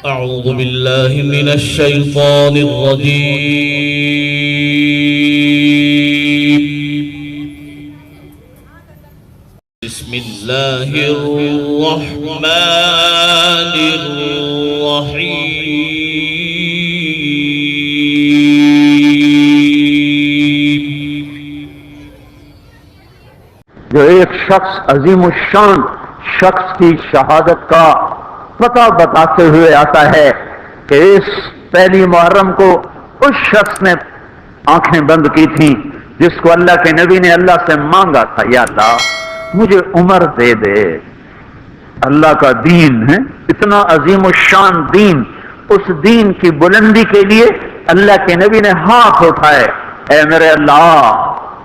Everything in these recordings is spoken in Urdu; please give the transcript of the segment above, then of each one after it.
أعوذ بالله من الشيطان الرجيم. بسم الله الرحمن الرحيم. جو ایک شخص عظیم الشان شخص کی شہادت کا پتہ بتاتے ہوئے آتا ہے کہ اس پہلی محرم کو اس شخص نے آنکھیں بند کی تھیں جس کو اللہ کے نبی نے اللہ سے مانگا تھا، یا اللہ مجھے عمر دے دے. اللہ کا دین ہے اتنا عظیم الشان دین، اس دین کی بلندی کے لیے اللہ کے نبی نے ہاتھ اٹھائے. اے میرے اللہ،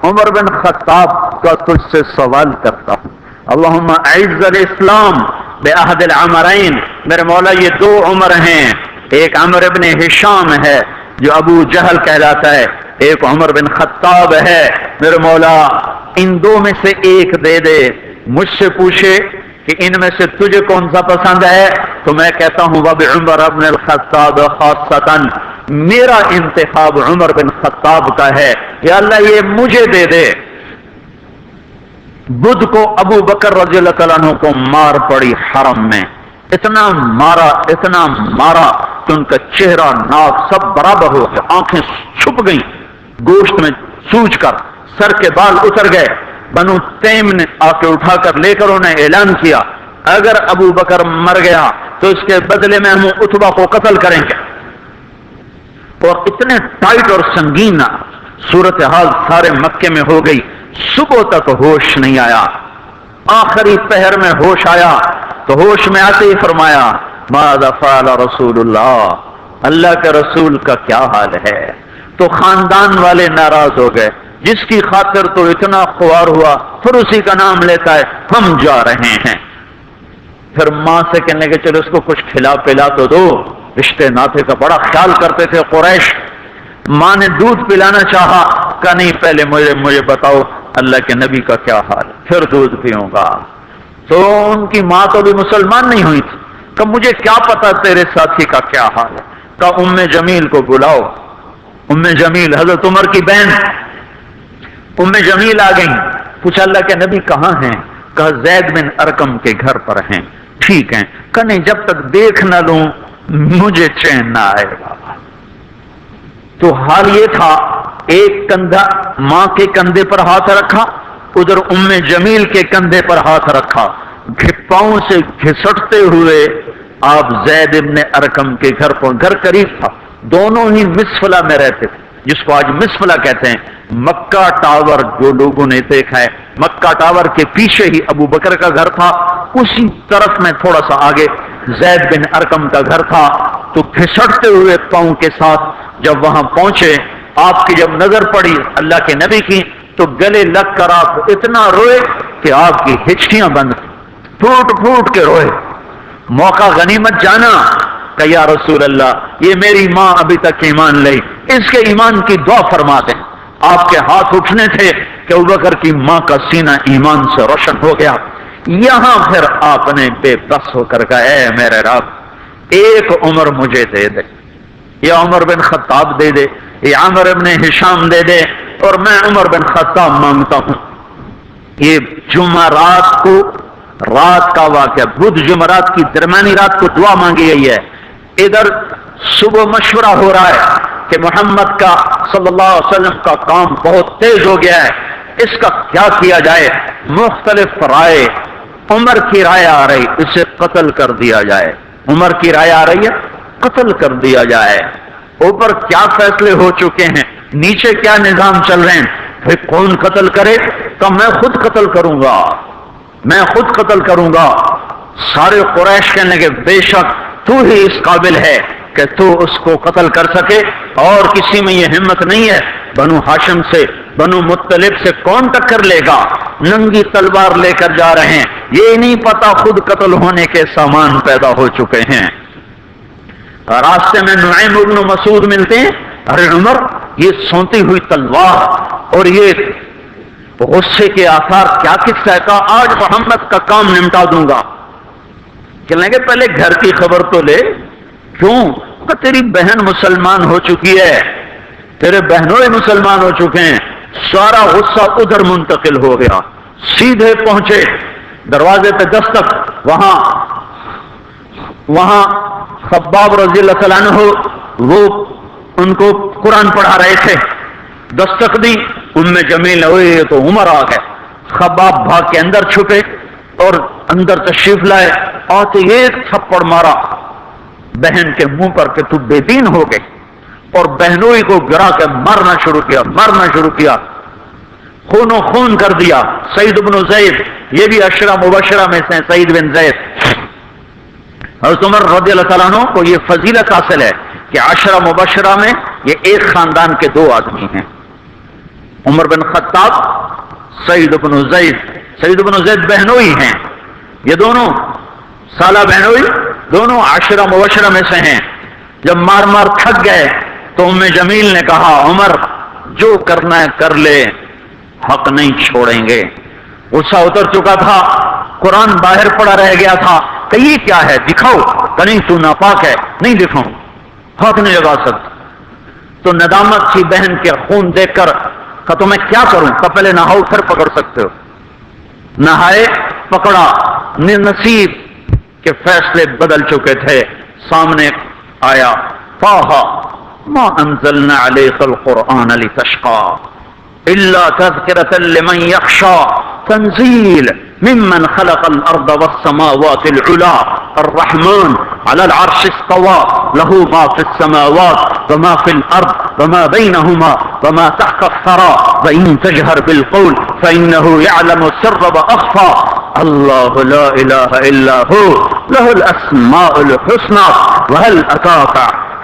عمر بن خطاب کا تجھ سے سوال کرتا ہوں، اللہم اعز الاسلام بعہد العمرین. میرے مولا یہ دو عمر ہیں، ایک عمر ابن ہشام ہے جو ابو جہل کہلاتا ہے، ایک عمر بن خطاب ہے. میرے مولا ان دو میں سے ایک دے دے. مجھ سے پوچھے کہ ان میں سے تجھے کون سا پسند ہے تو میں کہتا ہوں وبعمر بن الخطاب خاصتاً، میرا انتخاب عمر بن خطاب کا ہے. یا اللہ یہ مجھے دے دے. بدھ کو ابو بکر رضی اللہ تعالیٰ عنہ کو مار پڑی حرم میں، اتنا مارا کہ ان کا چہرہ ناک سب برابر ہو گئے، آنکھیں چھپ گئیں گوشت میں سوج کر، سر کے بال اتر گئے. بنو تیم نے آ کے اٹھا کر لے کر انہیں اعلان کیا اگر ابو بکر مر گیا تو اس کے بدلے میں ہم عتبہ کو قتل کریں گے. اور اتنے ٹائٹ اور سنگین صورتحال سارے مکے میں ہو گئی. صبح تک ہوش نہیں آیا، آخری پہر میں ہوش آیا تو ہوش میں آتے ہی فرمایا ماذا فعل رسول اللہ، اللہ کے رسول کا کیا حال ہے. تو خاندان والے ناراض ہو گئے، جس کی خاطر تو اتنا خوار ہوا پھر اسی کا نام لیتا ہے، ہم جا رہے ہیں. پھر ماں سے کہنے کہ چلو اس کو کچھ کھلا پلا تو دو، رشتے ناطے کا بڑا خیال کرتے تھے قریش. ماں نے دودھ پلانا چاہا، کہا نہیں پہلے مجھے بتاؤ اللہ کے نبی کا کیا حال، پھر دودھ پیوں گا. تو ان کی ماں تو بھی مسلمان نہیں ہوئی تھی، کہ مجھے کیا پتا تیرے ساتھی کا کیا حال ہے. کہا ام جمیل کو بلاؤ. ام جمیل حضرت عمر کی بہن ام جمیل آ گئی. پوچھا اللہ کے نبی کہاں ہیں؟ کہا زید بن ارقم کے گھر پر ہیں. ٹھیک ہیں. کہا نہیں جب تک دیکھ نہ لوں مجھے چین نہ آئے گا. تو حال یہ تھا، ایک کندھا ماں کے کندھے پر ہاتھ رکھا، ادھر ام جمیل کے کندھے پر ہاتھ رکھا، پاؤں سے گھسٹتے ہوئے آپ زید ابن ارقم کے گھر پر، گھر قریب تھا، دونوں ہی مسفلہ میں رہتے تھے جس کو آج مسفلہ کہتے ہیں. مکہ ٹاور جو لوگوں نے دیکھا ہے، مکہ ٹاور کے پیچھے ہی ابو بکر کا گھر تھا، اسی طرف میں تھوڑا سا آگے زید بن ارقم کا گھر تھا. تو گھسٹتے ہوئے پاؤں کے ساتھ جب وہاں پہنچے، آپ کی جب نظر پڑی اللہ کے نبی کی تو گلے لگ کر آپ اتنا روئے کہ آپ کی ہچکیاں بند، پھوٹ پھوٹ کے روئے. موقع غنیمت جانا کہ یا رسول اللہ یہ میری ماں ابھی تک ایمان لئی، اس کے ایمان کی دعا فرما دیں. آپ کے ہاتھ اٹھنے تھے کہ ابوبکر کی ماں کا سینہ ایمان سے روشن ہو گیا. یہاں پھر آپ نے بے بس ہو کر کہا اے میرے رب ایک عمر مجھے دے دے، یا عمر بن خطاب دے دے، یا عمر ابن ہشام دے دے، اور میں عمر بن خطاب مانگتا ہوں. یہ جمعرات کو رات کا واقعہ، بدھ جمعرات کی درمیانی رات کو دعا مانگی گئی ہے. ادھر صبح مشورہ ہو رہا ہے کہ محمد کا صلی اللہ علیہ وسلم کا کام بہت تیز ہو گیا ہے، اس کا کیا کیا جائے. مختلف رائے، عمر کی رائے آ رہی اسے قتل کر دیا جائے، عمر کی رائے آ رہی ہے قتل کر دیا جائے. اوپر کیا فیصلے ہو چکے ہیں، نیچے کیا نظام چل رہے ہیں، پھر کون قتل کرے؟ تو میں خود قتل کروں گا، میں خود قتل کروں گا. سارے قریش کہنے لگے بے شک تو ہی اس قابل ہے کہ تو اس کو قتل کر سکے، اور کسی میں یہ ہمت نہیں ہے. بنو ہاشم سے، بنو مطلب سے کون ٹکر لے گا؟ ننگی تلوار لے کر جا رہے ہیں، یہ نہیں پتا خود قتل ہونے کے سامان پیدا ہو چکے ہیں. راستے میں نعیم ابن مسعود ملتے ہیں. ارے عمر یہ سونتی ہوئی تلوار اور یہ غصے کے آثار کیا قصہ ہے؟ کہا آج محمد کا کام نمٹا دوں گا. کہنے لگے پہلے گھر کی خبر تو لے کیوں؟ کہ تیری بہن مسلمان ہو چکی ہے، تیرے بہنوں مسلمان ہو چکے ہیں۔ سارا غصہ ادھر منتقل ہو گیا، سیدھے پہنچے دروازے پہ دستک، وہاں خباب رضی اللہ تعالیٰ عنہ وہ ان کو قرآن پڑھا رہے تھے، دستک دی، جمیل ہوئے تو عمر آ گئے۔ خباب بھاگ کے اندر چھپے اور اندر تشریف لائے، آتے ایک تھپڑ مارا بہن کے منہ پر کہ تو بے دین ہو گئے، اور بہنوئی کو گرا کے مارنا شروع کیا، خون و خون کر دیا۔ سعید بن زید، یہ بھی عشرہ مبشرہ میں سے سعید بن زید، حضرت عمر رضی اللہ تعالیٰ عنہ کو یہ فضیلت حاصل ہے کہ عشرہ مبشرہ میں یہ ایک خاندان کے دو آدمی ہیں، عمر بن خطاب، سعید بن زید بہنوئی ہیں، یہ دونوں سالہ بہنوئی، دونوں عشرہ مبشرہ میں سے ہیں۔ جب مار تھک گئے تو جمیل نے کہا عمر جو کرنا ہے کر لے، حق نہیں چھوڑیں گے۔ غصہ اتر چکا تھا، قرآن باہر پڑا رہ گیا تھا کہ یہ کیا ہے دکھاؤ، کہ نہیں تو ناپاک ہے، نہیں دکھاؤں، ہاتھ نہیں لگا سکتا۔ تو ندامت سی بہن کے خون دیکھ کر کہ تو میں کیا کروں، کہ پہلے نہاؤ پھر پکڑ سکتے ہو۔ نہائے، پکڑا، نصیب کے فیصلے بدل چکے تھے۔ سامنے آیا طٰہٰ ما انزلنا علیک القرآن لتشقیٰ الا تذکرۃ لمن یخشیٰ تنزیل ممن خلق الارض والسماوات العلی الرحمن علی العرش استوى له ما في السماوات وما في الارض وما بينهما وما تحت الثرى وان تجهر بالقول فانه يعلم السر واخفى الله لا اله الا هو له الاسماء الحسنى وهل اتاك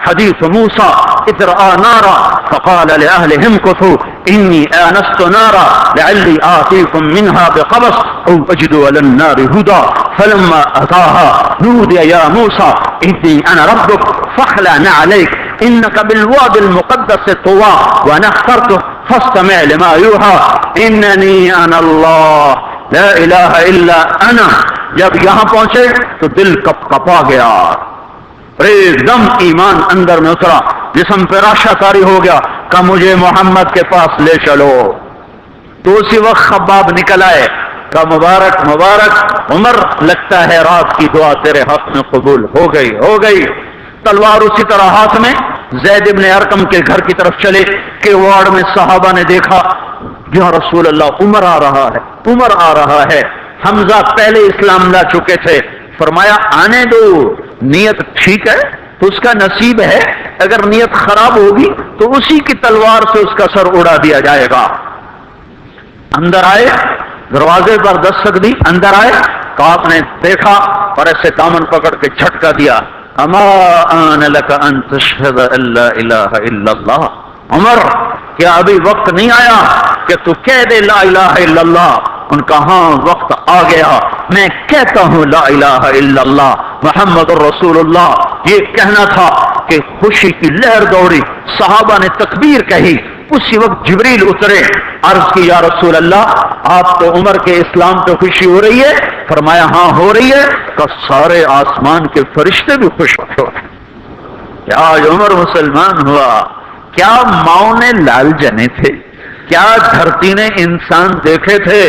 حديث موسى إذ رأى نارا فقال لأهلهم امكثوا إني آنست نارا لعلي آتيكم منها بقبس أو أجد على النار هدى فلما أتاها نودي يا موسى إني أنا ربك فاخلع نعليك إنك بالوادي المقدس طوى وأنا اخترتك فاستمع لما يوحى إنني أنا الله لا إله إلا أنا۔ جب یہاں پہنچے تو دل کپ کپا گیا، ایک دم ایمان اندر میں اترا، جسم پہ راشا طاری ہو گیا کہ مجھے محمد کے پاس لے چلو۔ تو اسی وقت خباب نکل آئے کہ مبارک عمر، لگتا ہے رات کی دعا تیرے حق میں قبول ہو گئی۔ تلوار اسی طرح ہاتھ میں زید ابن ارقم کے گھر کی طرف چلے کہ وارڈ میں صحابہ نے دیکھا یا رسول اللہ عمر آ رہا ہے۔ حمزہ پہلے اسلام لا چکے تھے، فرمایا آنے دو، نیت ٹھیک ہے تو اس کا نصیب ہے، اگر نیت خراب ہوگی تو اسی کی تلوار سے اس کا سر اڑا دیا جائے گا۔ اندر آئے، دروازے پر دستک دی، اندر آئے تو آپ نے دیکھا اور ایسے دامن پکڑ کے جھٹکا دیا، اما آن لک ان تشہد ان لا الہ الا اللہ، عمر کیا ابھی وقت نہیں آیا کہ تو کہہ دے لا الہ الا اللہ؟ ان کا ہاں وقت آ گیا، میں کہتا ہوں لا الہ الا اللہ محمد الرسول اللہ۔ یہ کہنا تھا کہ خوشی کی لہر دوڑی، صحابہ نے تکبیر کہی، اسی وقت جبریل اترے، عرض کی یا رسول اللہ آپ کو عمر کے اسلام پہ خوشی ہو رہی ہے؟ فرمایا ہاں ہو رہی ہے، کہ سارے آسمان کے فرشتے بھی خوش ہو کہ آج عمر مسلمان ہوا۔ کیا ماؤں نے لال جنے تھے، کیا دھرتی نے انسان دیکھے تھے،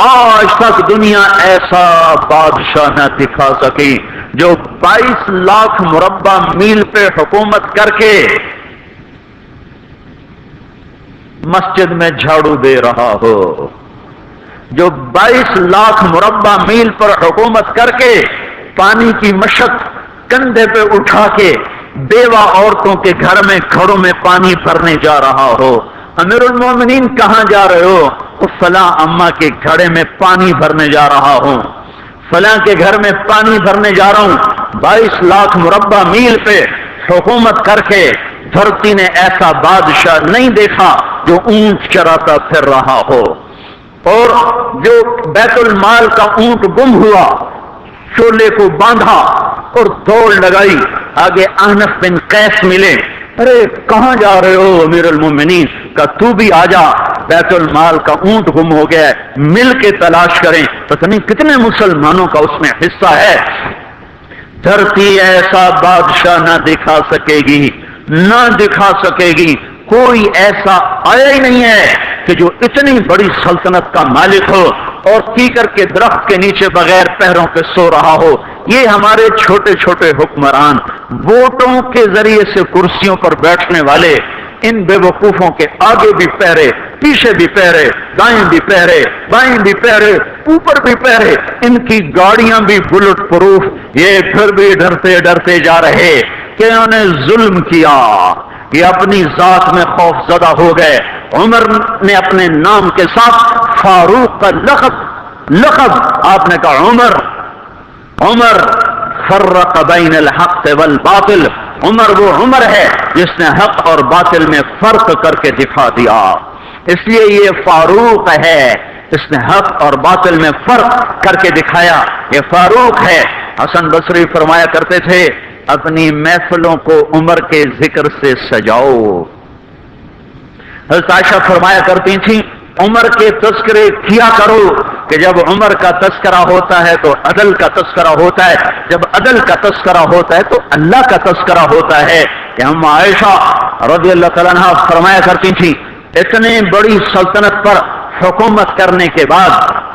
آج تک دنیا ایسا بادشاہ نہ دکھا سکی جو 22 لاکھ مربع میل پہ حکومت کر کے مسجد میں جھاڑو دے رہا ہو، جو 22 لاکھ مربع میل پر حکومت کر کے پانی کی مشق کندھے پہ اٹھا کے بیوہ عورتوں کے گھروں میں پانی بھرنے جا رہا ہو۔ امیر المومنین کہاں جا رہے ہو؟ فلاں اماں کے گھڑے میں پانی بھرنے جا رہا ہوں، فلاں کے گھر میں پانی بھرنے جا رہا ہوں۔ 22 لاکھ مربع میل پہ حکومت کر کے دھرتی نے ایسا بادشاہ نہیں دیکھا جو اونٹ چراتا پھر رہا ہو، اور جو بیت المال کا اونٹ گم ہوا، چولے کو باندھا اور دوڑ لگائی، آگے احنف بن قیس ملے، ارے کہاں جا رہے ہو امیر المومنین؟ کہ تو بھی آجا، بیت المال کا اونٹ گم ہو گیا ہے، مل کے تلاش کریں، پتہ نہیں کتنے مسلمانوں کا اس میں حصہ ہے۔ دھرتی ایسا بادشاہ نہ دکھا سکے گی، نہ دکھا سکے گی، کوئی ایسا آیا ہی نہیں ہے کہ جو اتنی بڑی سلطنت کا مالک ہو اور کیکر کے درخت کے نیچے بغیر پیروں کے سو رہا ہو۔ یہ ہمارے چھوٹے چھوٹے حکمران، ووٹوں کے ذریعے سے کرسیوں پر بیٹھنے والے، ان بے وقوفوں کے آگے بھی پہرے، پیچھے بھی پہرے، دائیں بھی پہرے، بائیں بھی پہرے، اوپر بھی پہرے، ان کی گاڑیاں بھی بلٹ پروف، یہ پھر بھی ڈرتے ڈرتے جا رہے کہ انہوں نے ظلم کیا، یہ اپنی ذات میں خوف زدہ ہو گئے۔ عمر نے اپنے نام کے ساتھ فاروق کا لقب آپ نے کہا عمر فرق بین الحق والباطل، عمر وہ عمر ہے جس نے حق اور باطل میں فرق کر کے دکھا دیا، اس لیے یہ فاروق ہے، اس نے حق اور باطل میں فرق کر کے دکھایا، یہ فاروق ہے۔ حسن بصری فرمایا کرتے تھے اپنی محفلوں کو عمر کے ذکر سے سجاؤ۔ حضرت عائشہ فرمایا کرتی تھیں عمر کے تذکرے کیا کرو کہ جب عمر کا تذکرہ ہوتا ہے تو عدل کا تذکرہ ہوتا ہے، جب عدل کا تذکرہ ہوتا ہے تو اللہ کا تذکرہ ہوتا ہے۔ کہ ہم عائشہ رضی اللہ تعالیٰ عنہا فرمایا کرتی تھی اتنی بڑی سلطنت پر حکومت کرنے کے بعد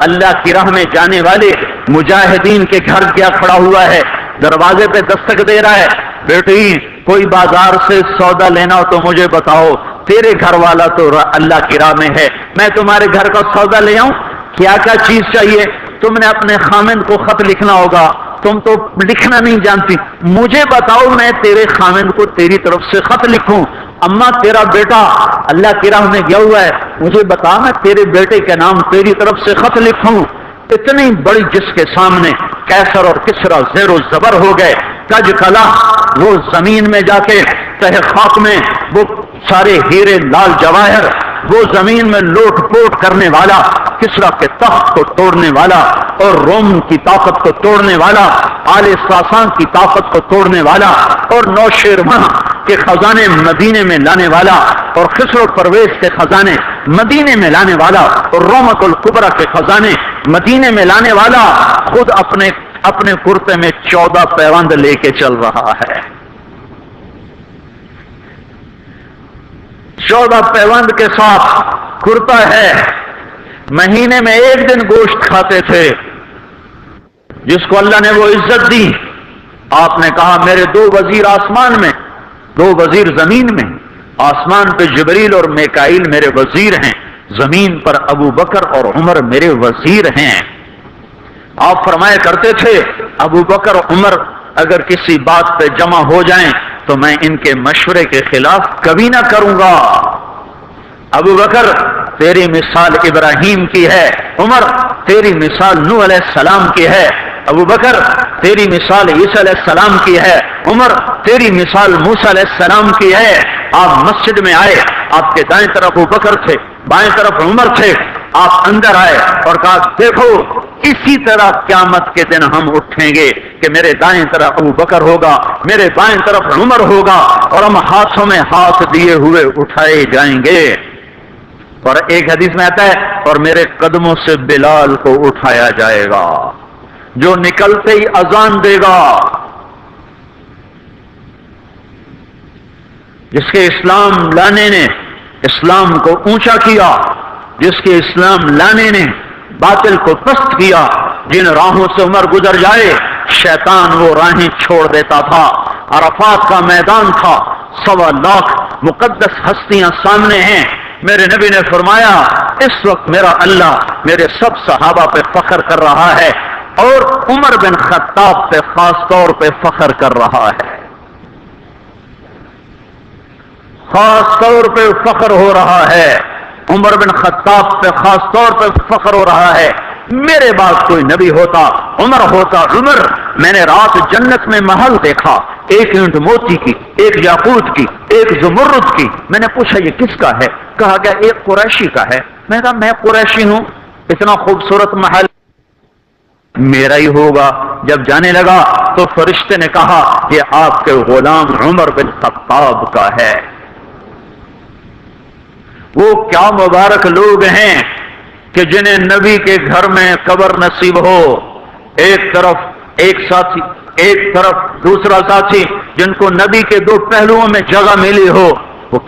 اللہ کی راہ میں جانے والے مجاہدین کے گھر کیا کھڑا ہوا ہے، دروازے پہ دستک دے رہا ہے، بیٹی کوئی بازار سے سودا لینا ہو تو مجھے بتاؤ، تیرے گھر والا تو اللہ کی راہ میں ہے، میں تمہارے گھر کا سودا لے آؤں، کیا کیا چیز چاہیے؟ تم نے اپنے خامند کو خط لکھنا ہوگا، تم تو لکھنا نہیں جانتی، مجھے بتاؤ میں تیرے خامند کو تیری طرف سے خط لکھوں۔ اما تیرا بیٹا اللہ کی راہ میں گیا ہوا ہے، مجھے بتا میں تیرے بیٹے کے نام تیری طرف سے خط لکھوں۔ اتنی بڑی جس کے سامنے کیسر اور کسرا زیر و زبر ہو گئے، کج کلا وہ زمین میں جا کے تہ خاک میں وہ سارے ہیرے لال جواہر، وہ زمین میں لوٹ پوٹ کرنے والا، کسرا کے تخت کو توڑنے والا اور روم کی طاقت کو توڑنے والا، آل ساسان کی طاقت کو توڑنے والا اور نوشیروان کے خزانے مدینے میں لانے والا اور خسرو پرویز کے خزانے مدینے میں لانے والا اور رومت الکبرا کے خزانے مدینے میں لانے والا خود اپنے کرتے میں 14 پیوند لے کے چل رہا ہے۔ 14 پیوند کے ساتھ کرتا ہے، مہینے میں ایک دن گوشت کھاتے تھے، جس کو اللہ نے وہ عزت دی۔ آپ نے کہا میرے 2 وزیر آسمان میں، 2 وزیر زمین میں، آسمان پہ جبریل اور میکائیل میرے وزیر ہیں، زمین پر ابو بکر اور عمر میرے وزیر ہیں۔ آپ فرمایا کرتے تھے ابو بکر اور عمر اگر کسی بات پہ جمع ہو جائیں تو میں ان کے مشورے کے خلاف کبھی نہ کروں گا۔ ابو بکر تیری مثال ابراہیم کی ہے، عمر تیری مثال نوح علیہ السلام کی ہے، ابو بکر تیری مثال عیسیٰ علیہ السلام کی ہے، عمر تیری مثال موسیٰ علیہ السلام کی ہے۔ آپ مسجد میں آئے، آپ کے دائیں طرف ابو بکر تھے، بائیں طرف عمر تھے، آپ اندر آئے اور کہا دیکھو اسی طرح قیامت کے دن ہم اٹھیں گے کہ میرے دائیں طرف ابو بکر ہوگا، میرے بائیں طرف عمر ہوگا اور ہم ہاتھوں میں ہاتھ دیے ہوئے اٹھائے جائیں گے۔ اور ایک حدیث میں آتا ہے اور میرے قدموں سے بلال کو اٹھایا جائے گا جو نکلتے ہی اذان دے گا۔ جس کے اسلام لانے نے اسلام کو اونچا کیا، جس کے اسلام لانے نے باطل کو پست کیا، جن راہوں سے عمر گزر جائے شیطان وہ راہیں چھوڑ دیتا تھا۔ عرفات کا میدان تھا، 1.25 لاکھ مقدس ہستیاں سامنے ہیں۔ میرے نبی نے فرمایا اس وقت میرا اللہ میرے سب صحابہ پہ فخر کر رہا ہے اور عمر بن خطاب پہ خاص طور پہ فخر کر رہا ہے، خاص طور پہ فخر ہو رہا ہے، عمر بن خطاب پہ خاص طور پہ فخر ہو رہا ہے۔ میرے بعد کوئی نبی ہوتا عمر ہوتا عمر۔ میں نے رات جنت میں محل دیکھا، 1 اینٹ موتی کی، 1 یاقوت کی، 1 زمرد کی۔ میں نے پوچھا یہ کس کا ہے؟ کہا گیا 1 قریشی کا ہے۔ میں کہا میں قریشی ہوں، اتنا خوبصورت محل میرا ہی ہوگا۔ جب جانے لگا تو فرشتے نے کہا یہ آپ کے غلام عمر بن خطاب کا ہے۔ وہ کیا مبارک لوگ ہیں کہ جنہیں نبی کے گھر میں قبر نصیب ہو۔ ایک طرف ایک ساتھی ایک طرف دوسرا ساتھی جن کو نبی کے دو پہلوؤں میں جگہ ملی ہو، وہ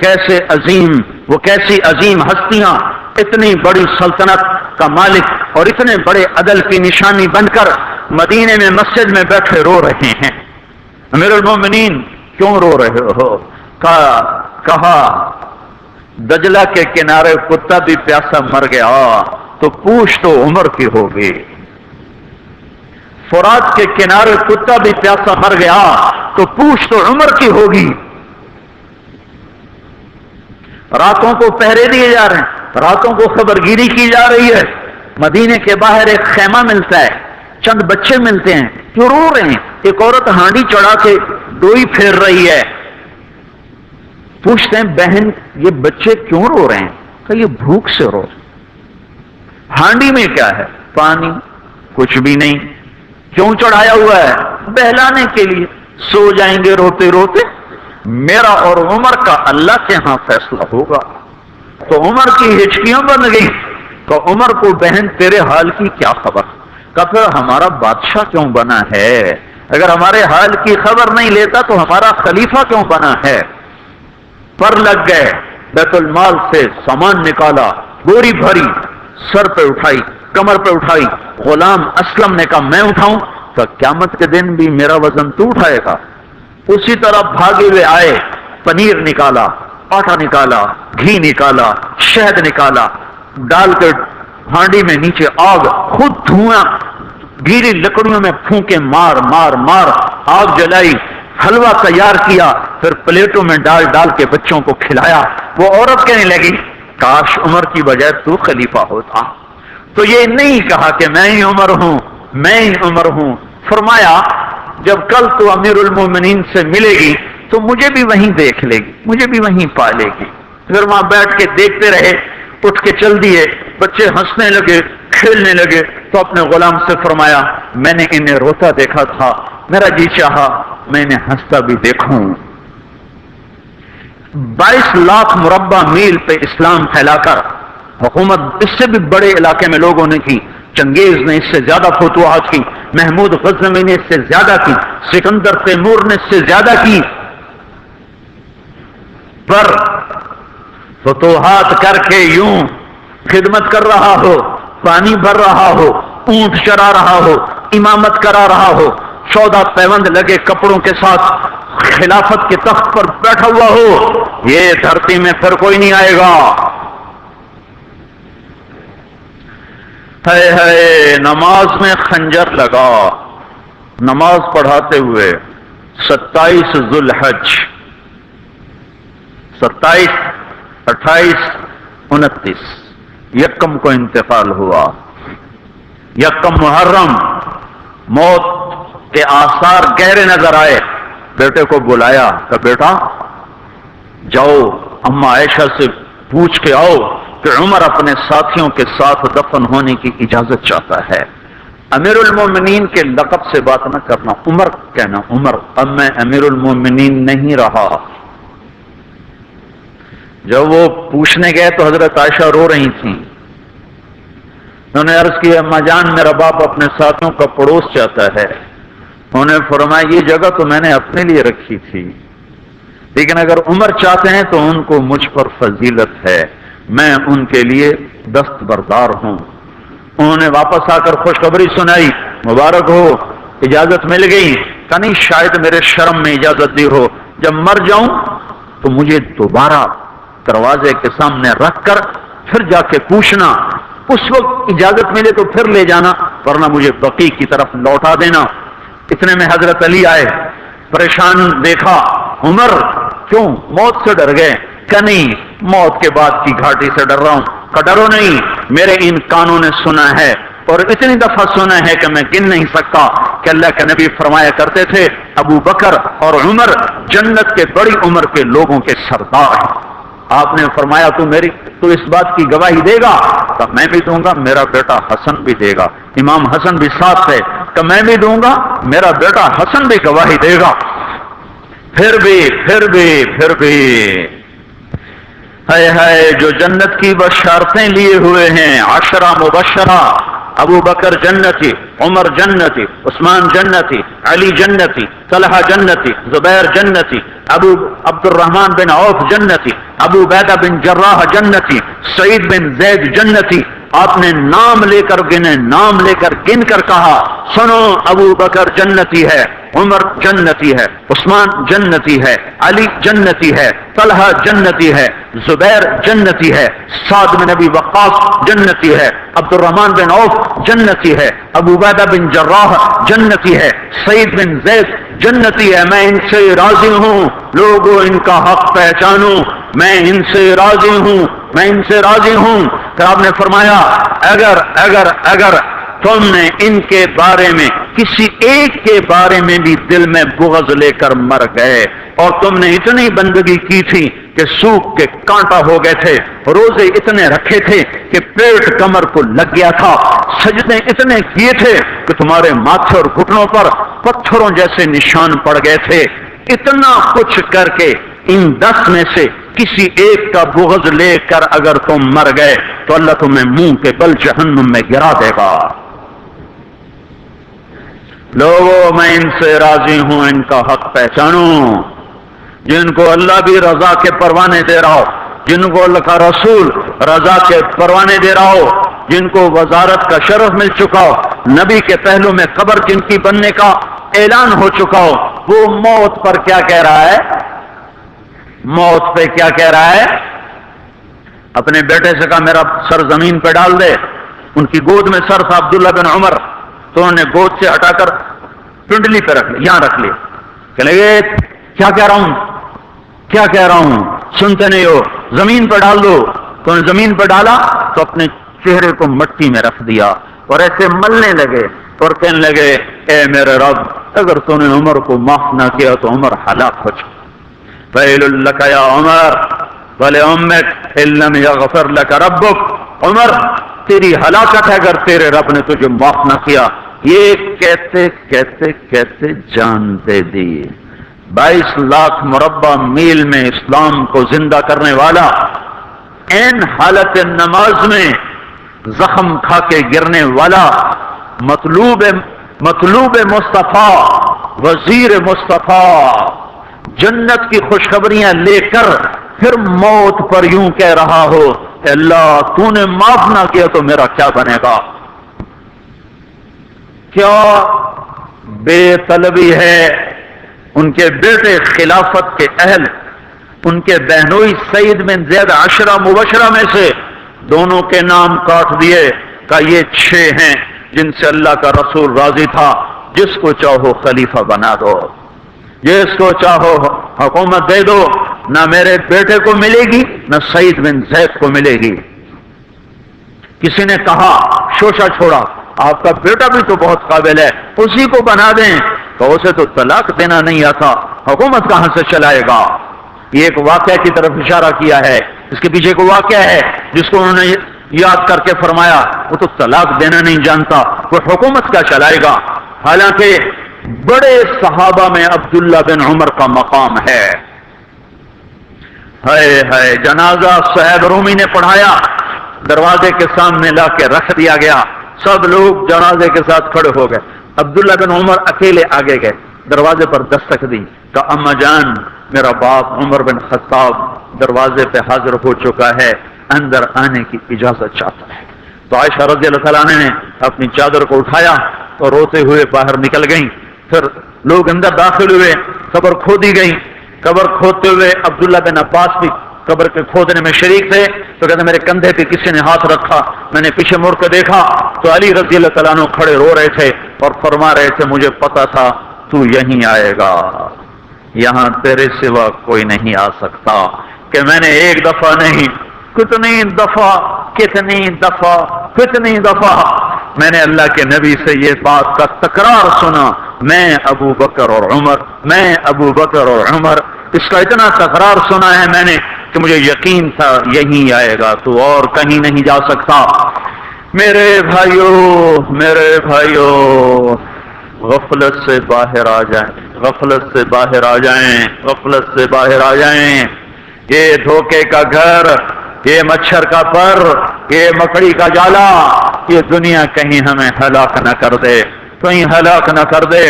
کیسی عظیم ہستیاں اتنی بڑی سلطنت کا مالک اور اتنے بڑے عدل کی نشانی بن کر مدینے میں مسجد میں بیٹھے رو رہے ہیں۔ امیر المومنین کیوں رو رہے ہو؟ کہا دجلہ کے کنارے کتا بھی پیاسا مر گیا تو پوچھ تو عمر کی ہوگی، فرات کے کنارے کتا بھی پیاسا مر گیا تو پوچھ تو عمر کی ہوگی۔ راتوں کو پہرے دیے جا رہے ہیں، راتوں کو خبرگیری کی جا رہی ہے، مدینے کے باہر ایک خیمہ ملتا ہے، چند بچے ملتے ہیں جو رو رہے ہیں، ایک عورت ہانڈی چڑھا کے ڈوئی پھیر رہی ہے، پوچھتے ہیں بہن یہ بچے کیوں رو رہے ہیں؟ کہ یہ بھوک سے رو رہے۔ ہانڈی میں کیا ہے؟ پانی، کچھ بھی نہیں۔ کیوں چڑھایا ہوا ہے؟ بہلانے کے لیے، سو جائیں گے روتے روتے، میرا اور عمر کا اللہ کے ہاں فیصلہ ہوگا۔ تو عمر کی ہچکیاں بن گئی، تو عمر کو بہن تیرے حال کی کیا خبر؟ کہ پھر ہمارا بادشاہ کیوں بنا ہے؟ اگر ہمارے حال کی خبر نہیں لیتا تو ہمارا خلیفہ کیوں بنا ہے؟ پر لگ گئے، بیت المال سے سامان نکالا، بوری بھری، سر پہ اٹھائی، کمر پہ اٹھائی۔ غلام اسلم نے کہا میں اٹھاؤں؟ تو قیامت کے دن بھی میرا وزن تو اٹھائے گا۔ اسی طرح بھاگے ہوئے آئے، پنیر نکالا، آٹا نکالا، گھی نکالا، شہد نکالا، ڈال کے ہانڈی میں نیچے آگ، خود دھواں، گیلی لکڑیوں میں پھونکے مار مار مار آگ جلائی، حلوہ تیار کیا، پھر پلیٹوں میں ڈال ڈال کے بچوں کو کھلایا۔ وہ عورت کہنے لگی کاش عمر کی بجائے تو خلیفہ ہوتا۔ تو یہ نہیں کہا کہ میں ہی عمر ہوں، میں ہی عمر ہوں۔ فرمایا جب کل تو امیر المومنین سے ملے گی تو مجھے بھی وہیں دیکھ لے گی، مجھے بھی وہیں پا لے گی۔ پھر وہاں بیٹھ کے دیکھتے رہے، اٹھ کے چل دیے، بچے ہنسنے لگے، کھیلنے لگے، تو اپنے غلام سے فرمایا میں نے انہیں روتا دیکھا تھا، میرا جی چاہا میں انہیں ہنستا بھی دیکھوں۔ 22 لاکھ مربع میل پہ اسلام پھیلا کر حکومت اس سے بھی بڑے علاقے میں لوگوں نے کی، چنگیز نے اس سے زیادہ فتوحات کی، محمود غزنوی نے اس سے زیادہ کی، سکندر تیمور نے اس سے زیادہ کی، پر فتوحات کر کے یوں خدمت کر رہا ہو، پانی بھر رہا ہو، اونٹ چرا رہا ہو، امامت کرا رہا ہو، سودا پیوند لگے کپڑوں کے ساتھ خلافت کے تخت پر بیٹھا ہوا ہو، یہ دھرتی میں پھر کوئی نہیں آئے گا۔ ہے نماز میں خنجر لگا، نماز پڑھاتے ہوئے 27 ذوالحج، 27، 28، 29 یکم کو انتقال ہوا۔ یکم محرم موت کے آثار گہرے نظر آئے، بیٹے کو بلایا کہ بیٹا جاؤ اما عائشہ سے پوچھ کے آؤ کہ عمر اپنے ساتھیوں کے ساتھ دفن ہونے کی اجازت چاہتا ہے۔ امیر المومنین کے لقب سے بات نہ کرنا، عمر کہنا، عمر، اب میں امیر المومنین نہیں رہا۔ جب وہ پوچھنے گئے تو حضرت عائشہ رو رہی تھیں، انہوں نے عرض کی اما جان میرا باپ اپنے ساتھیوں کا پڑوس چاہتا ہے۔ انہوں نے فرمایا یہ جگہ تو میں نے اپنے لیے رکھی تھی، لیکن اگر عمر چاہتے ہیں تو ان کو مجھ پر فضیلت ہے، میں ان کے لیے دستبردار ہوں۔ انہوں نے واپس آ کر خوشخبری سنائی، مبارک ہو اجازت مل گئی۔ کہ نہیں شاید میرے شرم میں اجازت دی ہو، جب مر جاؤں تو مجھے دوبارہ دروازے کے سامنے رکھ کر پھر جا کے پوچھنا، اس وقت اجازت ملے تو پھر لے جانا، ورنہ مجھے بقیع کی طرف لوٹا دینا۔ اتنے میں حضرت علی آئے، پریشان دیکھا، عمر کیوں موت سے ڈر گئے؟ کہ نہیں موت کے بعد کی گھاٹی سے ڈر رہا ہوں۔ کہ ڈرو نہیں، میرے ان کانوں نے سنا ہے اور اتنی دفعہ سنا ہے کہ میں گن نہیں سکتا کہ اللہ کے نبی فرمایا کرتے تھے ابو بکر اور عمر جنت کے بڑی عمر کے لوگوں کے سردار ہیں۔ آپ نے فرمایا تو اس بات کی گواہی دے گا؟ تو میں بھی دوں گا، میرا بیٹا حسن بھی دے گا، امام حسن بھی ساتھ ہے، کہ میں بھی دوں گا، میرا بیٹا حسن بھی گواہی دے گا۔ پھر بھی ہائے ہائے جو جنت کی بشارتیں لیے ہوئے ہیں، 10 مبشرہ ابو بکر جنتی، عمر جنتی، عثمان جنتی، علی جنتی، طلحہ جنتی، زبیر جنتی، ابو عبد الرحمن بن عوف جنتی، ابو عبیدہ بن جراح جنتی، سعید بن زید جنتی. آپ نے نام لے کر گنے، نام لے کر گن کر کہا سنو ابو بکر جنتی ہے، عمر جنتی ہے، عثمان جنتی ہے، علی جنتی ہے، طلحہ جنتی ہے، زبیر جنتی ہے، سعد بن ابی وقاص جنتی ہے، عبد الرحمن بن عوف جنتی ہے، ابو عبیدہ بن جراح جنتی ہے، سعید بن زید جنتی ہے. میں ان سے راضی ہوں، لوگوں ان کا حق پہچانو، میں ان سے راضی ہوں، میں ان سے راضی ہوں. پھر آپ نے فرمایا اگر اگر اگر تم نے ان کے بارے میں کسی ایک کے بارے میں بھی دل میں بغض لے کر مر گئے، اور تم نے اتنی بندگی کی تھی کہ سوکھ کے کانٹا ہو گئے تھے، روزے اتنے رکھے تھے کہ پیٹ کمر کو لگ گیا تھا، سجدے اتنے کیے تھے کہ تمہارے ماتھے اور گھٹنوں پر پتھروں جیسے نشان پڑ گئے تھے، اتنا کچھ کر کے ان 10 میں سے کسی ایک کا بغض لے کر اگر تم مر گئے تو اللہ تمہیں منہ کے بل جہنم میں گرا دے گا. لوگوں میں ان سے راضی ہوں، ان کا حق پہچانو. جن کو اللہ بھی رضا کے پروانے دے رہا ہو، جن کو اللہ کا رسول رضا کے پروانے دے رہا ہو، جن کو وزارت کا شرف مل چکا ہو، نبی کے پہلو میں قبر جن کی بننے کا اعلان ہو چکا ہو، وہ موت پر کیا کہہ رہا ہے؟ موت پہ کیا کہہ رہا ہے؟ اپنے بیٹے سے کہا میرا سر زمین پہ ڈال دے. ان کی گود میں سر تھا عبداللہ بن عمر، تو انہوں نے گود سے ہٹا کر پنڈلی پہ رکھ لیا، یہاں رکھ لیا. کہ لگے کیا کہہ رہا ہوں، کیا کہہ رہا ہوں، سنتے نہیں ہو، زمین پہ ڈال دو. تو انہوں نے زمین پہ ڈالا تو اپنے چہرے کو مٹی میں رکھ دیا اور ایسے ملنے لگے اور کہنے لگے اے میرے رب، اگر تو نے عمر کو معاف نہ کیا تو عمر ہلاک ہو جائے. ویل لک یا عمر ولامک ان لم یغفر لک ربک. عمر تیری ہلاکت ہے اگر تیرے رب نے تجھے معاف نہ کیا. یہ کہتے کہتے کہتے جان دے دی. 22 لاکھ مربع میل میں اسلام کو زندہ کرنے والا، این حالت نماز میں زخم کھا کے گرنے والا، مطلوب مصطفیٰ، وزیر مصطفیٰ، جنت کی خوشخبریاں لے کر پھر موت پر یوں کہہ رہا ہو کہ اللہ تو نے معاف نہ کیا تو میرا کیا بنے گا. کیا بے طلبی ہے. ان کے بیٹے خلافت کے اہل، ان کے بہنوئی سعید بن زید 10 مبشرہ میں سے دونوں کے نام کاٹ دیے کہ یہ 6 ہیں جن سے اللہ کا رسول راضی تھا، جس کو چاہو خلیفہ بنا دو، جس کو چاہو حکومت دے دو، نہ میرے بیٹے کو ملے گی نہ سعید بن زید کو ملے گی. کسی نے کہا شوشہ چھوڑا، آپ کا بیٹا بھی تو بہت قابل ہے، اسی کو بنا دیں. تو اسے تو طلاق دینا نہیں آتا، حکومت کہاں سے چلائے گا. یہ ایک واقعہ کی طرف اشارہ کیا ہے. اس کے پیچھے کوئی واقعہ ہے جس کو انہوں نے یاد کر کے فرمایا وہ تو طلاق دینا نہیں جانتا، وہ حکومت کیا چلائے گا. حالانکہ بڑے صحابہ میں عبداللہ بن عمر کا مقام ہے. ہے جنازہ صہیب رومی نے پڑھایا، دروازے کے سامنے لا کے رکھ دیا گیا، سب لوگ جنازے کے ساتھ کھڑے ہو گئے. عبداللہ بن عمر اکیلے آگے گئے، دروازے پر دستک دی کہ اما جان میرا باپ عمر بن خطاب دروازے پہ حاضر ہو چکا ہے، اندر آنے کی اجازت چاہتا ہے. تو عائشہ رضی اللہ تعالیٰ نے اپنی چادر کو اٹھایا اور روتے ہوئے باہر نکل گئیں. پھر لوگ اندر داخل ہوئے، قبر کھودی گئی. قبر کھودتے ہوئے عبداللہ بن عباس بھی قبر کے کھودنے میں شریک تھے. تو کہتے میرے کندھے پہ کسی نے ہاتھ رکھا، میں نے پیچھے مڑ کے دیکھا تو علی رضی اللہ تعالیٰ عنہ کھڑے رو رہے تھے اور فرما رہے تھے مجھے پتا تھا تو یہیں آئے گا، یہاں تیرے سوا کوئی نہیں آ سکتا. کہ میں نے ایک دفعہ نہیں، کتنی دفعہ میں نے اللہ کے نبی سے یہ بات کا تکرار سنا، میں ابو بکر اور عمر، اس کا اتنا تکرار سنا ہے میں نے کہ مجھے یقین تھا یہیں آئے گا، تو اور کہیں نہیں جا سکتا. میرے بھائیو غفلت سے باہر آ جائیں. یہ دھوکے کا گھر یہ مچھر کا پر، یہ مکڑی کا جالا، یہ دنیا کہیں ہمیں ہلاک نہ کر دے، کہیں ہلاک نہ کر دے۔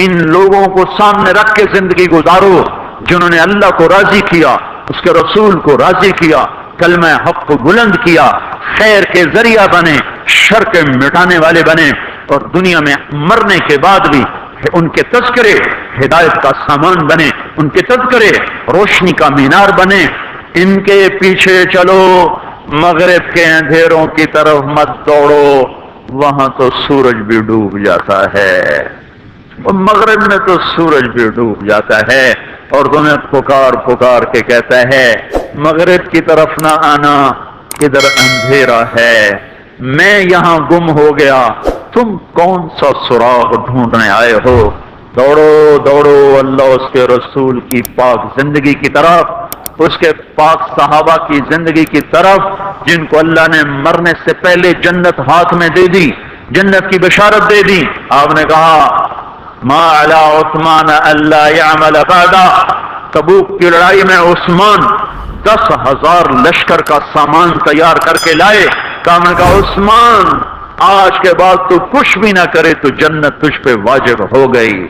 ان لوگوں کو سامنے رکھ کے زندگی گزارو جنہوں نے اللہ کو راضی کیا، اس کے رسول کو راضی کیا، کلمہ حق کو بلند کیا، خیر کے ذریعہ بنے، شر کے مٹانے والے بنے، اور دنیا میں مرنے کے بعد بھی ان کے تذکرے ہدایت کا سامان بنے، ان کے تذکرے روشنی کا مینار بنے۔ ان کے پیچھے چلو، مغرب کے اندھیروں کی طرف مت دوڑو، وہاں تو سورج بھی ڈوب جاتا ہے، مغرب میں تو سورج بھی ڈوب جاتا ہے، اور تمہیں پکار پکار کے کہتا ہے مغرب کی طرف نہ آنا، ادھر اندھیرا ہے، میں یہاں گم ہو گیا، تم کون سا سراغ ڈھونڈنے آئے ہو؟ دوڑو دوڑو اللہ اس کے رسول کی پاک زندگی کی طرف، اس کے پاک صحابہ کی زندگی کی طرف، جن کو اللہ نے مرنے سے پہلے جنت ہاتھ میں دے دی، جنت کی بشارت دے دی۔ آپ نے کہا ما علی عثمان اللہ یعمل بعدا، تبوک کی لڑائی میں عثمان 10,000 لشکر کا سامان تیار کر کے لائے۔ کہا میں کہا عثمان آج کے بعد تو کچھ بھی نہ کرے تو جنت تجھ پہ واجب ہو گئی۔